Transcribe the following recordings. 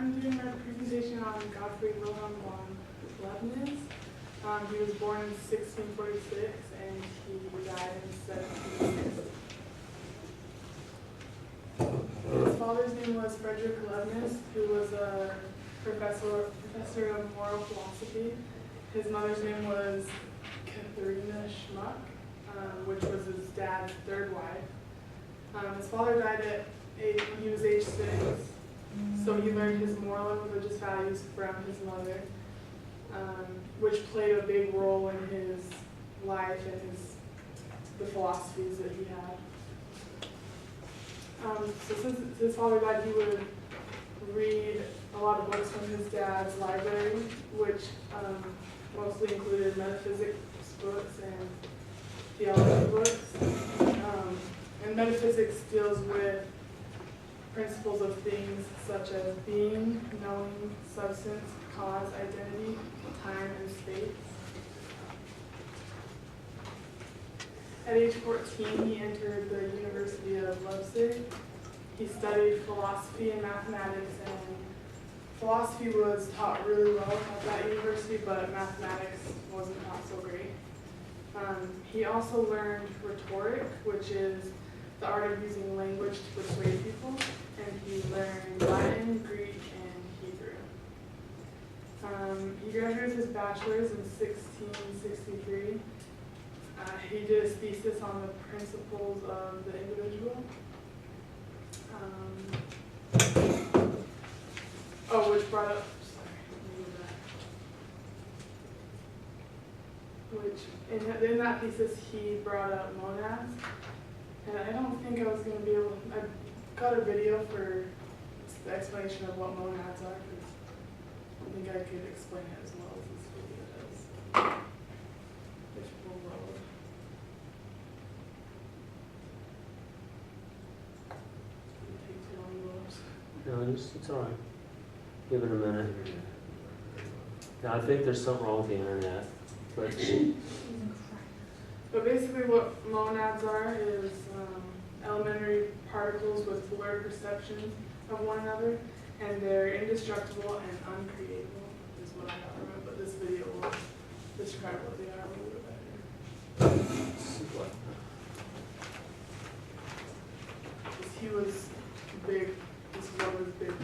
I'm doing my presentation on Gottfried Wilhelm von Leibniz. He was born in 1646 and he died in 1760. His father's name was Frederick Leibniz, who was a professor of moral philosophy. His mother's name was Katharina Schmuck, which was his dad's third wife. His father died when he was age 6, so he learned his moral and religious values from his mother, which played a big role in his life and the philosophies that he had. So since his father died, he would read a lot of books from his dad's library, which mostly included metaphysics books and theology books. And metaphysics deals with principles of things such as being, knowing, substance, cause, identity, time, and space. At age 14, he entered the University of Leipzig. He studied philosophy and mathematics, and philosophy was taught really well at that university, but mathematics wasn't taught so great. He also learned rhetoric, which is the art of using language to persuade people, and he learned Latin, Greek, and Hebrew. He graduated his bachelor's in 1663. He did his thesis on the principles of the individual. Which brought up, in that thesis he brought up monads. And I don't think I was going to be able, I got a video for the explanation of what monads are, because I think I could explain it as well as this video does. If we'll load. It'll take too long to load. No, it's all right. Give it a minute. Now, I think there's something wrong with the internet. But basically what monads are is elementary particles with fuller perceptions of one another, and they're indestructible and uncreatable, is what I got from it, but this video will describe what they are a little bit better. He was big, this is what was big.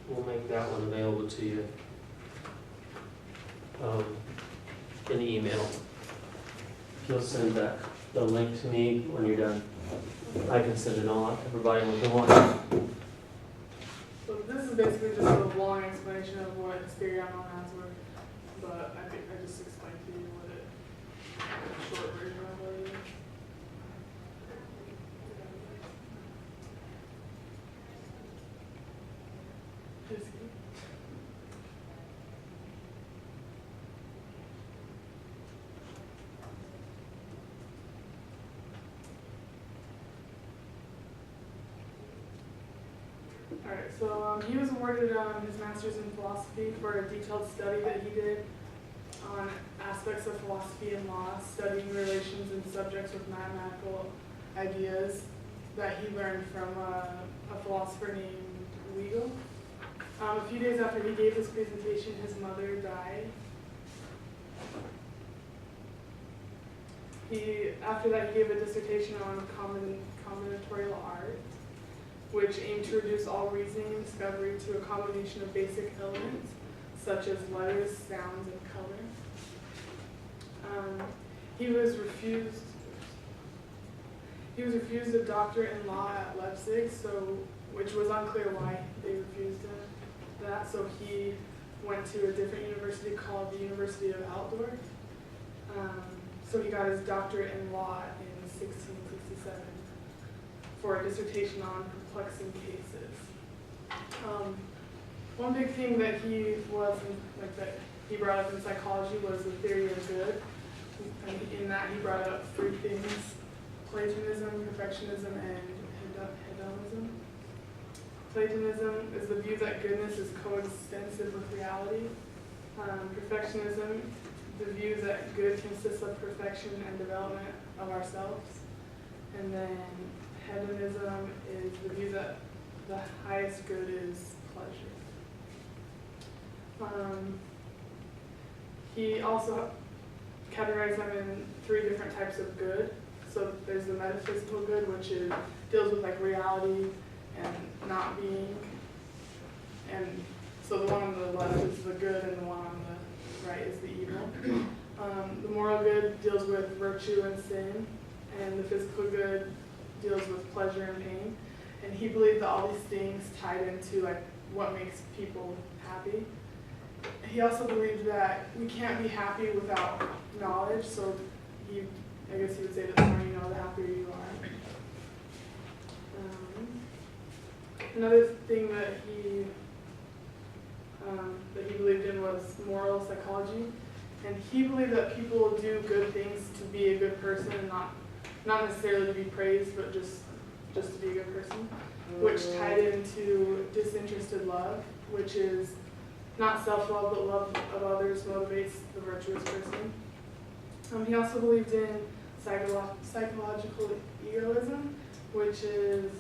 We'll make that one available to you in email. If you'll send that the link to me when you're done, I can send it on to everybody when they want. So this is basically just a long explanation of what hysteria monads were, but I think I just explained to you what it, a short version of what it is. Alright, so he was awarded his master's in philosophy for a detailed study that he did on aspects of philosophy and law, studying relations and subjects with mathematical ideas that he learned from a philosopher named Weigel. A few days after he gave this presentation, his mother died. After that, he gave a dissertation on combinatorial art, which aimed to reduce all reasoning and discovery to a combination of basic elements, such as letters, sounds, and color. He was refused a doctorate in law at Leipzig, which was unclear why they refused him that. So he went to a different university called the University of Altdorf. So he got his doctorate in law in 1667 for a dissertation on perplexing cases. One big thing that he brought up in psychology was the theory of good. And in that he brought up three things: Platonism, perfectionism, and hedonism. Platonism is the view that goodness is coextensive with reality. Perfectionism, the view that good consists of perfection and development of ourselves. And then hedonism is the view that the highest good is pleasure. He also categorized them in three different types of good. So there's the metaphysical good, which deals with like reality and not being. And so the one on the left is the good, and the one on the right is the evil. The moral good deals with virtue and sin, and the physical good deals with pleasure and pain. And he believed that all these things tied into like what makes people happy. He also believed that we can't be happy without knowledge, so I guess he would say that the more you know, the happier you are. Another thing that he believed in was moral psychology, and he believed that people do good things to be a good person, and not necessarily to be praised, but just to be a good person, which tied into disinterested love, which is not self-love, but love of others motivates the virtuous person. He also believed in psychological egoism, which is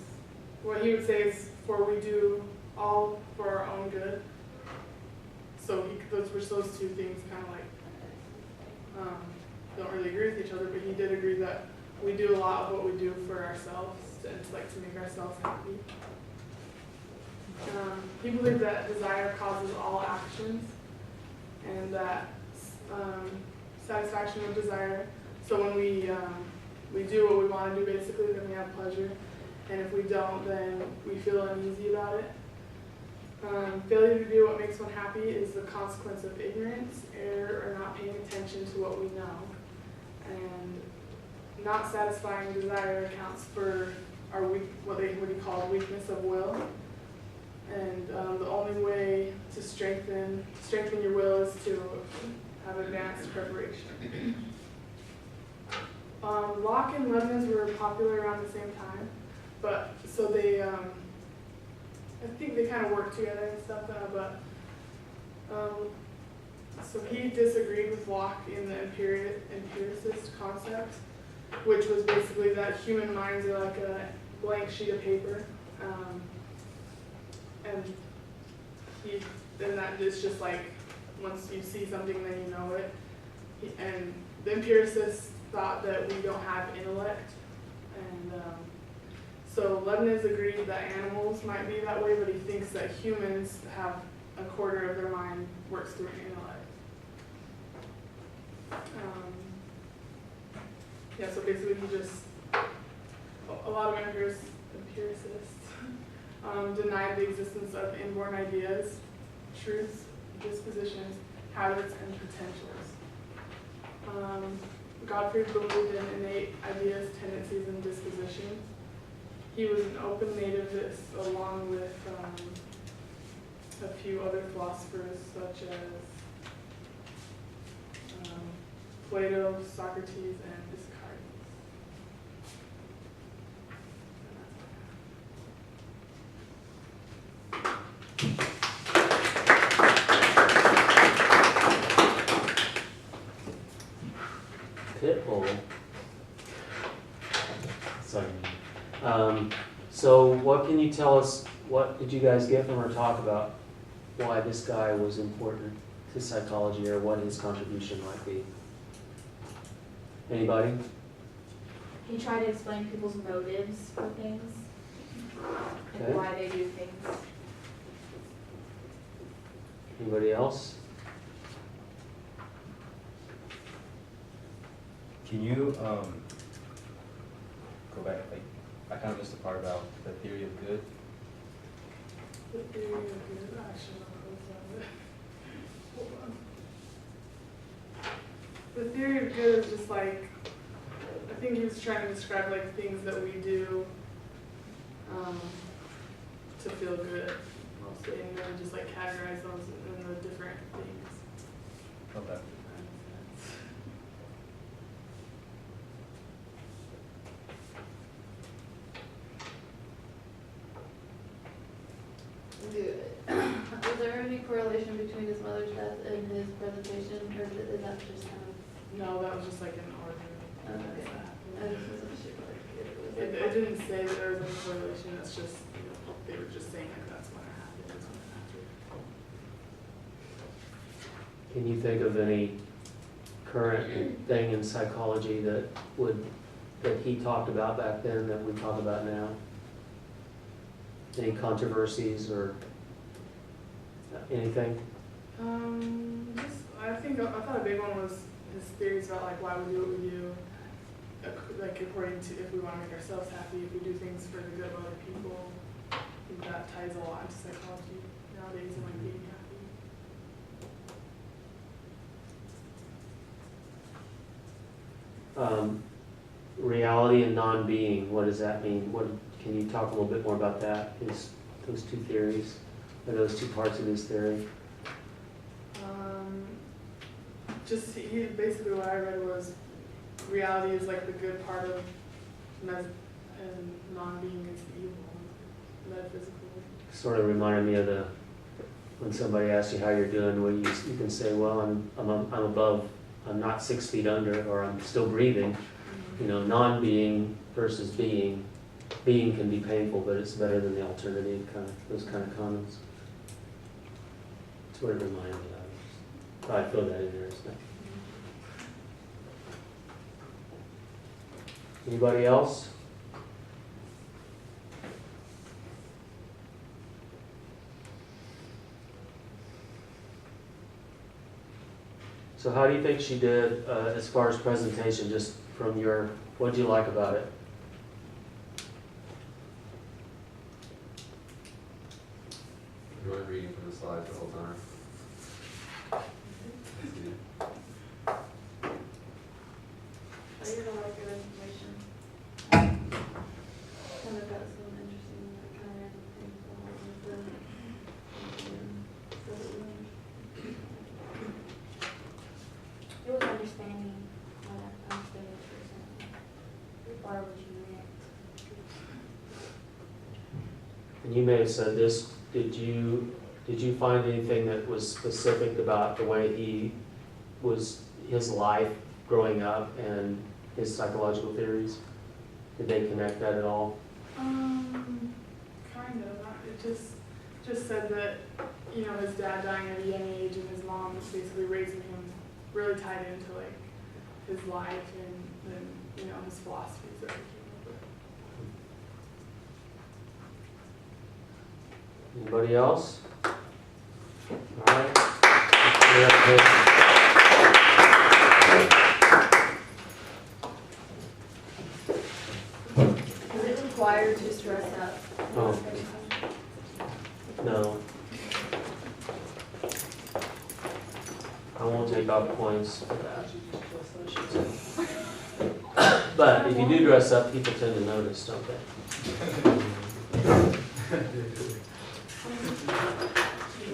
what he would say is we do all for our own good. So those two things kind of like don't really agree with each other, but he did agree that we do a lot of what we do for ourselves and to make ourselves happy. He believed that desire causes all actions, and that satisfaction of desire. So when we do what we want to do, basically, then we have pleasure, and if we don't, then we feel uneasy about it. Failure to do what makes one happy is the consequence of ignorance, error, or not paying attention to what we know. And not satisfying desire accounts for our what he called weakness of will. And the only way to strengthen your will is to have advanced preparation. Locke and Leibniz were popular around the same time, but so they, I think they kind of worked together and stuff. So he disagreed with Locke in the empiricist concept, which was basically that human minds are like a blank sheet of paper. And that it's just like once you see something, then you know it. And the empiricists thought that we don't have intellect, and so Leibniz agreed that animals might be that way, but he thinks that humans have a quarter of their mind works through intellect. So basically he just, a lot of empiricists denied the existence of inborn ideas, truths, dispositions, habits, and potentials. Godfrey believed in innate ideas, tendencies, and dispositions. He was an open nativist along with a few other philosophers such as Plato, Socrates, and Descartes. Pitbull. Sorry. So what can you tell us, what did you guys get from our talk about why this guy was important to psychology or what his contribution might be? Anybody? He tried to explain people's motives for things Okay. and why they do things. Anybody else? Can you go back? Like, I kind of missed the part about the theory of good. The theory of good action. Hold on. The theory of good is just like, I think he was trying to describe like things that we do to feel good mostly, and then just like categorize those in the different things. Okay. Was there any correlation between his mother's death and his presentation, or is that just kind of? No, that was just like an argument. Okay. I just wasn't sure if it was It like. didn't say that there was any correlation, it's just, they were just saying like that's when it happened, that's when it happened. Can you think of any current thing in psychology that he talked about back then that we talk about now? Any controversies or anything? I thought a big one was his theories about like why we do what we do, like according to if we want to make ourselves happy, if we do things for the good of other people. I think that ties a lot into psychology nowadays and like being happy. Reality and non-being, what does that mean? Can you talk a little bit more about that? Those two theories, or those two parts of his theory? Just basically what I read was reality is like the good part of and non-being is evil, metaphysical. Sort of reminded me of when somebody asks you how you're doing, well, you can say, well, I'm above, I'm not 6 feet under, or I'm still breathing. You know, non-being versus being. Being can be painful, but it's better than the alternative, those kind of comments. That's what it reminded me of. I feel that in there, isn't it? Anybody else? So how do you think she did as far as presentation, just from what do you like about it? Enjoyed reading from the slides the whole time. I heard a lot of good information. Kind of got some interesting, like, kind of random things along with the, It was understanding what I'm saying a person. Or what you meant. And you may have said this, did you find anything that was specific about the way his life growing up and his psychological theories? Did they connect that at all? Kind of. It just said that, his dad dying at a young age and his mom was basically raising him really tied into like his life and his philosophies that he came up with. Anybody else? All right. is it required to stress out? Oh. No. I won't take off points for that. But if you do dress up, people tend to notice, don't they?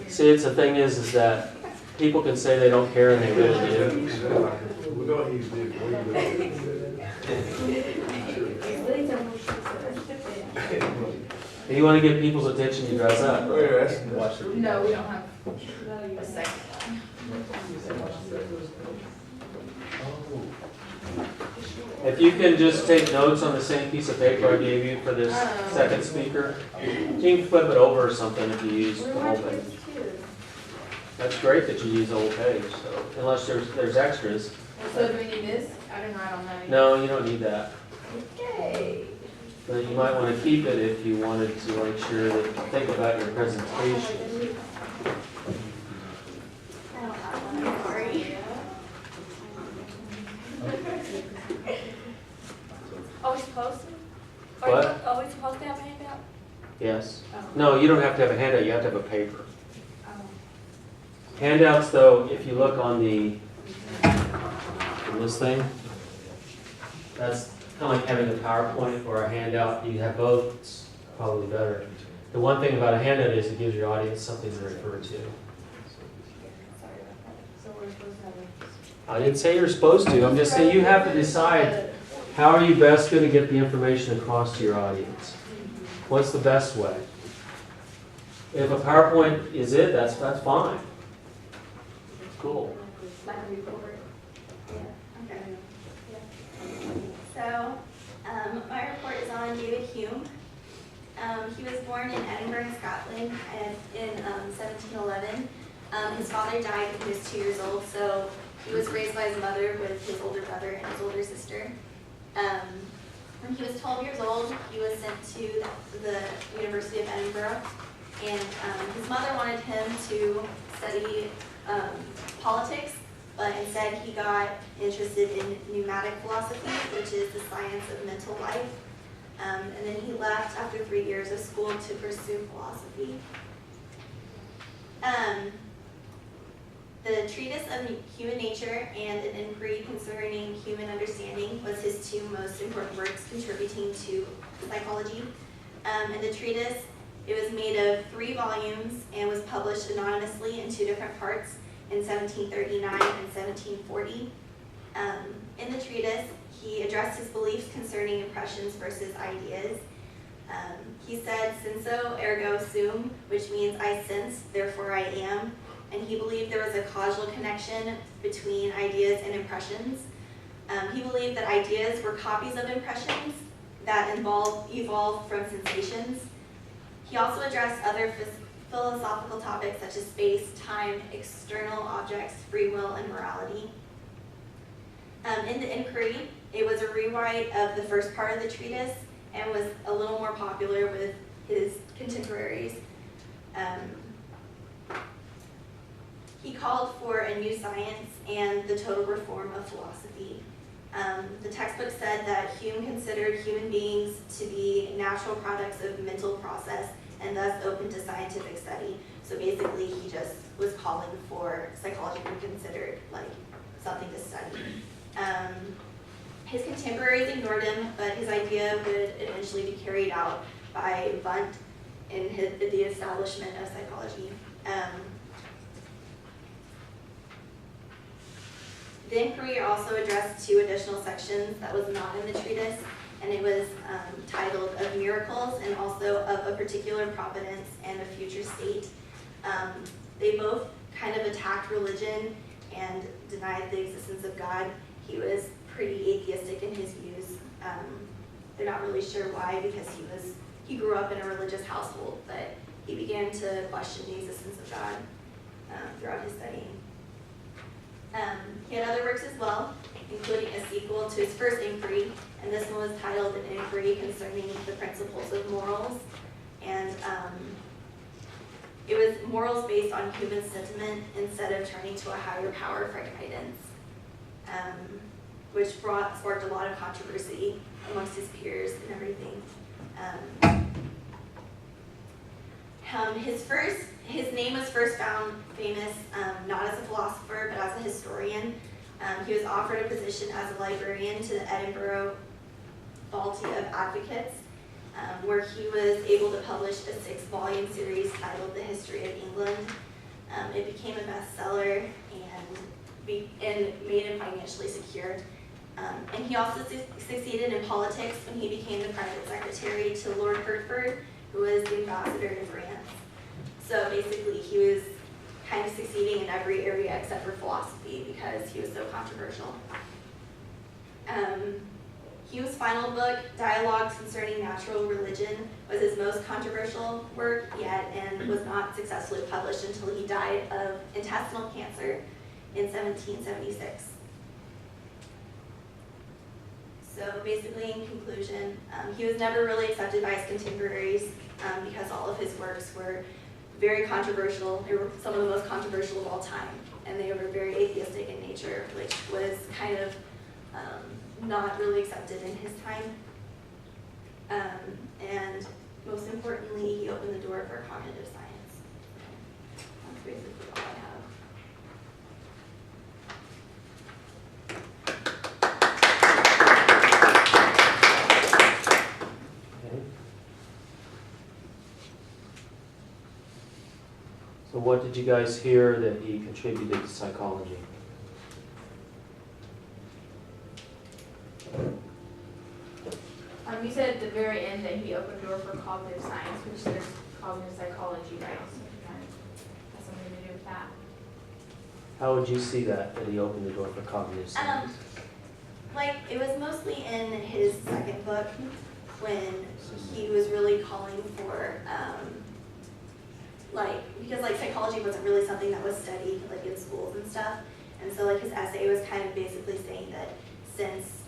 See, it's the thing is that people can say they don't care and they really do. We know he's did. If you want to get people's attention, you dress up. Watch the. No, we don't have a second. If you can just take notes on the same piece of paper I gave you for this second speaker, you can flip it over or something if you use the whole page. That's great that you use the whole page, so, unless there's extras. So do we need this? I don't know. No, you don't need that. Okay. But you might want to keep it if you wanted to make sure that you think about your presentation. I don't have one, I'm sorry. Are we supposed to? What? Are we supposed to have a handout? Yes. Oh. No, you don't have to have a handout, you have to have a paper. Oh. Handouts, though, if you look on the, on this thing, that's kind of like having a PowerPoint or a handout. You have both, it's probably better. The one thing about a handout is it gives your audience something to refer to. So we're supposed to have I didn't say you're supposed to, I'm just saying you have to decide how are you best going to get the information across to your audience. What's the best way? If a PowerPoint is it, that's fine. Cool. Like a report? Yeah, okay. So, my report is on David Hume. He was born in Edinburgh, Scotland in 1711. His father died when he was 2 years old, so he was raised by his mother with his older brother and his older sister. When he was 12 years old, he was sent to the University of Edinburgh, and his mother wanted him to study politics, but instead he got interested in pneumatic philosophy, which is the science of mental life. And then he left after 3 years of school to pursue philosophy. The Treatise of Human Nature and an Inquiry Concerning Human Understanding was his two most important works contributing to psychology. In the treatise, it was made of 3 volumes and was published anonymously in 2 different parts in 1739 and 1740. In the treatise, he addressed his beliefs concerning impressions versus ideas. He said, senso ergo sum, which means I sense, therefore I am. And he believed there was a causal connection between ideas and impressions. He believed that ideas were copies of impressions that evolved from sensations. He also addressed other philosophical topics such as space, time, external objects, free will, and morality. In the Inquiry, it was a rewrite of the first part of the treatise and was a little more popular with his contemporaries. He called for a new science and the total reform of philosophy. The textbook said that Hume considered human beings to be natural products of mental process and thus open to scientific study. So basically, he just was calling for psychology to be considered like something to study. His contemporaries ignored him, but his idea would eventually be carried out by Wundt in the establishment of psychology. The Inquiry also addressed 2 additional sections that was not in the treatise, and it was titled Of Miracles and also Of a Particular Providence and a Future State. They both kind of attacked religion and denied the existence of God. He was pretty atheistic in his views. They're not really sure why, because he grew up in a religious household, but he began to question the existence of God throughout his studying. He had other works as well, including a sequel to his first inquiry, and this one was titled An Inquiry Concerning the Principles of Morals. And it was morals based on human sentiment instead of turning to a higher power for guidance, which sparked a lot of controversy amongst his peers and everything. His name was first found famous not as a philosopher but as a historian. He was offered a position as a librarian to the Edinburgh Faculty of Advocates, where he was able to publish a 6-volume series titled The History of England. It became a bestseller and made him financially secure. And he also succeeded in politics when he became the private secretary to Lord Hertford, who was the ambassador to France. So basically, he was kind of succeeding in every area except for philosophy because he was so controversial. Hume's final book, Dialogues Concerning Natural Religion, was his most controversial work yet and was not successfully published until he died of intestinal cancer in 1776. So basically, in conclusion, he was never really accepted by his contemporaries because all of his works were very controversial. They were some of the most controversial of all time, and they were very atheistic in nature, which was kind of not really accepted in his time. And most importantly, he opened the door for cognitive science. That's basically all I have. Okay. So what did you guys hear that he contributed to psychology? You said at the very end that he opened the door for cognitive science, which there's cognitive psychology, right? So it kind of has something to do with that. How would you see that he opened the door for cognitive science? Like, it was mostly in his second book when he was really calling for, because psychology wasn't really something that was studied in schools and stuff. And so his essay was kind of basically saying that since,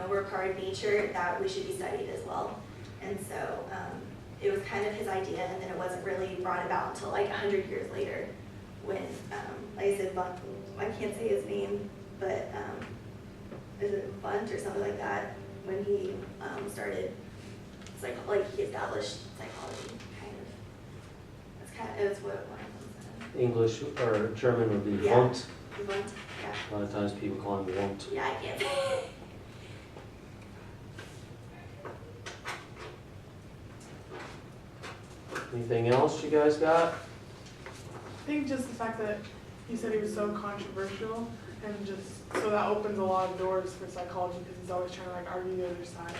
we're part of nature, that we should be studied as well. And so it was kind of his idea, and then it wasn't really brought about until 100 years later when, like I said, I can't say his name, but is it Bunt or something like that, when he started, he established psychology, That's what one of them said. English or German would be Yeah. Wundt. Bunt, yeah. A lot of times people call him Wundt. Yeah, I can't. Anything else you guys got? I think just the fact that he said he was so controversial, and just so that opens a lot of doors for psychology because he's always trying to argue the other side.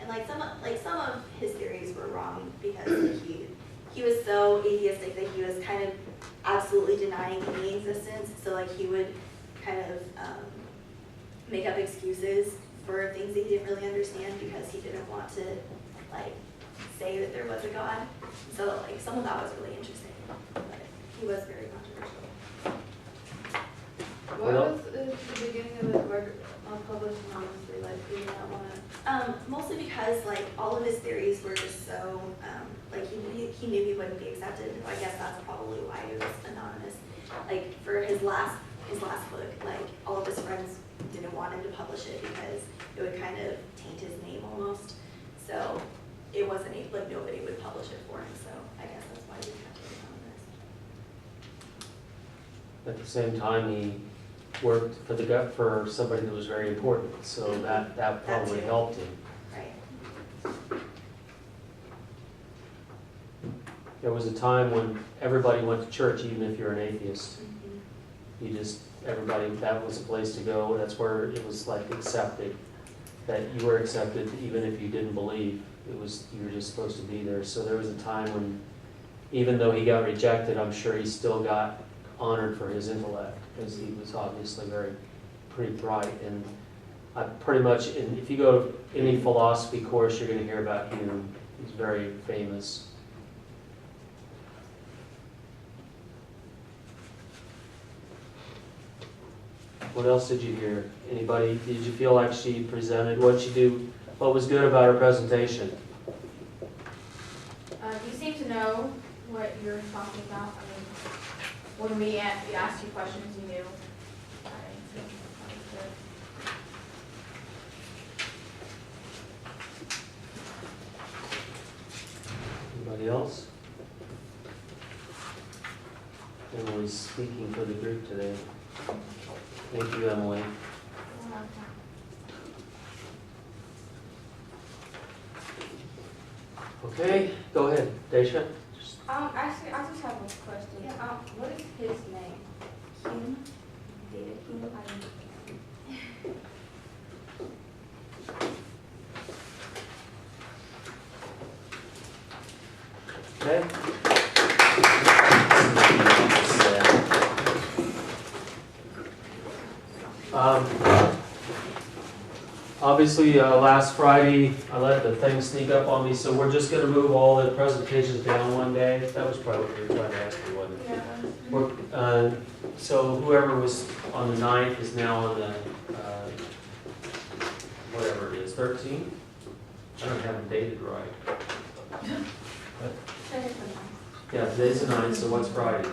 And some of his theories were wrong because he was so atheistic that he was kind of absolutely denying any existence. So he would kind of make up excuses for things that he didn't really understand because he didn't want to say that there was a God. So some of that was really interesting, but he was very controversial. What was the beginning of his work published anonymously? Did you not want to? Mostly because all of his theories were just so he knew he wouldn't be accepted. I guess that's probably why it was anonymous. For his last book, all of his friends didn't want him to publish it because it would kind of taint his name almost. So it wasn't nobody would publish it for him. So I guess that's why he kept it anonymous. At the same time, he worked for somebody that was very important, so that probably too. helped him. Right. There was a time when everybody went to church, even if you're an atheist. Mm-hmm. That was a place to go. That's where it was accepted, that you were accepted even if you didn't believe. You were just supposed to be there. So there was a time when, even though he got rejected, I'm sure he still got honored for his intellect because he was obviously pretty bright. And if you go to any philosophy course, you're going to hear about Hume. He's very famous. What else did you hear? Anybody, did you feel like she presented what was good about her presentation? You seem to know what you're talking about. When we asked you questions, you knew. Anybody else? Emily's speaking for the group today. Thank you, Emily. Okay, go ahead, Daisha. Actually, I just have a question. What is his name? Hume, David Hume. Okay. Obviously, last Friday, I let the thing sneak up on me, so we're just gonna move all the presentations down one day. That was probably what you were trying to ask me, wasn't it? Yeah. So whoever was on the 9th is now on the, whatever it is, 13th? I don't have it dated right. Yeah, today's the 9th, so what's Friday?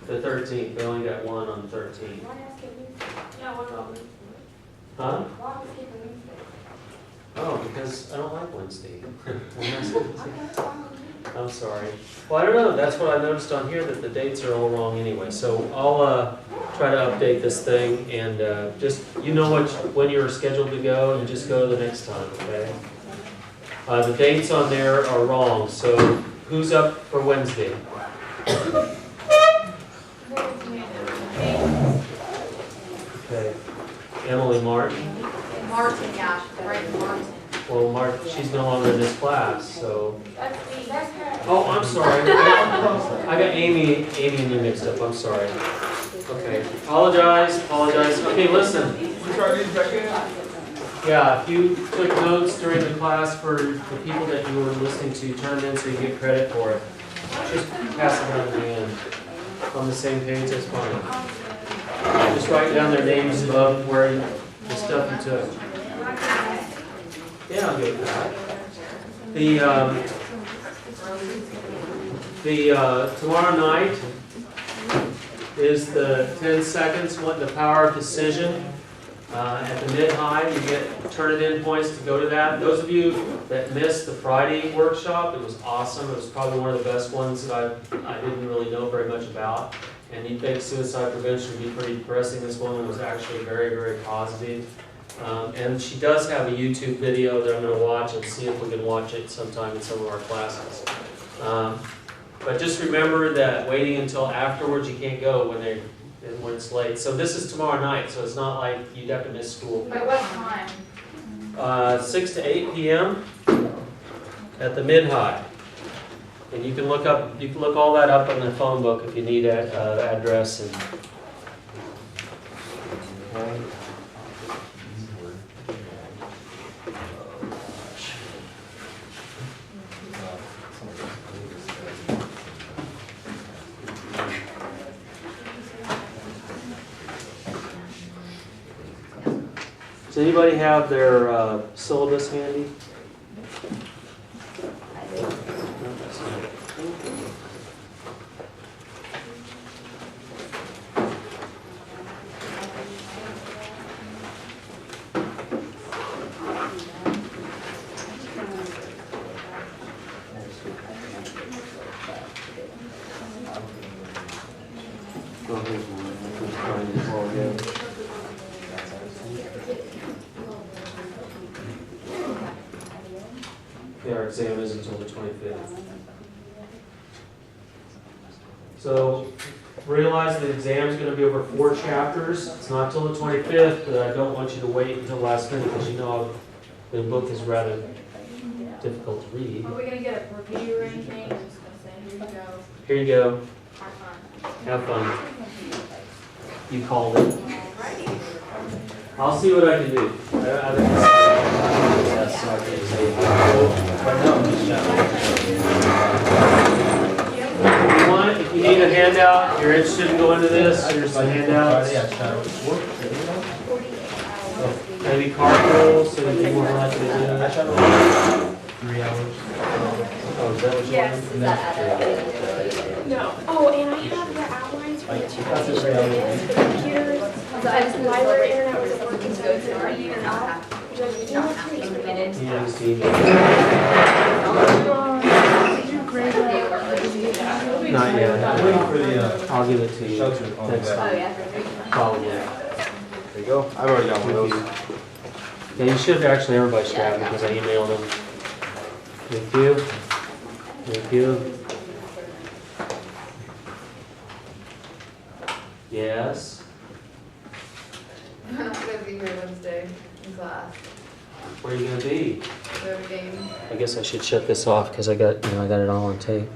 The 13th, they only got one on the 13th. Yeah, what about Wednesday? Huh? Why are we skipping Wednesday? Oh, because I don't like Wednesday. Okay, fine. I'm sorry. Well, I don't know, that's what I noticed on here, that the dates are all wrong anyway. So I'll try to update this thing and just, you know when you're scheduled to go, and just go the next time, okay? The dates on there are wrong, so who's up for Wednesday? Okay, Emily Martin. Martin, yeah, right, Martin. Well, she's no longer in this class, so. That's me, that's her. Oh, I'm sorry. I got Amy and you mixed up, I'm sorry. Okay, apologize. Okay, listen. Yeah, if you took notes during the class for the people that you were listening to, turn them in so you get credit for it. Just pass it down to the end. On the same page, that's fine. Just write down their names above where the stuff you took. Yeah, I'll get that. Tomorrow night is the 10 seconds, the power of decision. At the mid-high, you get Turn-It-In points to go to that. Those of you that missed the Friday workshop, it was awesome. It was probably one of the best ones that I didn't really know very much about. And you'd think suicide prevention would be pretty depressing. This woman was actually very, very positive. And she does have a YouTube video that I'm going to watch and see if we can watch it sometime in some of our classes. But just remember that waiting until afterwards, you can't go when it's late. So this is tomorrow night, so it's not like you'd have to miss school. Wait, what time? 6 to 8 p.m. at the mid-high. And you can look all that up in the phone book if you need the address and. Okay. Does anybody have their syllabus handy? Okay, our exam is until the 25th. So realize the exam is going to be over 4 chapters. It's not till the 25th, but I don't want you to wait until the last minute because you know the book is rather difficult to read. Are we gonna get a review or anything? I'm just gonna say, here you go. Here you go. Have fun. Have fun. You called it. I'll see what I can do. I think yes, I can say. If you need a handout, you're interested in going to this, there's a handout. Maybe carpool, so you'd be more likely to do it. 3 hours. Oh, is that what you Yes, want? is that No. Oh, and I have the outlines for the two That's pages a for reality. the computers. The library internet wasn't working, so I was Are like, you not? just email to me. Yeah, just email. Did you Not yet. I'm waiting for the, I'll give it to you. shelter on the Next back. Oh, yeah. Probably. There you go. I've already got one of those. Yeah, you should actually, everybody should have because I emailed them. Thank you. Thank you. Yes. I'm not gonna be here Wednesday in class. Where are you gonna be? We have a game. I guess I should shut this off because I got it all on tape.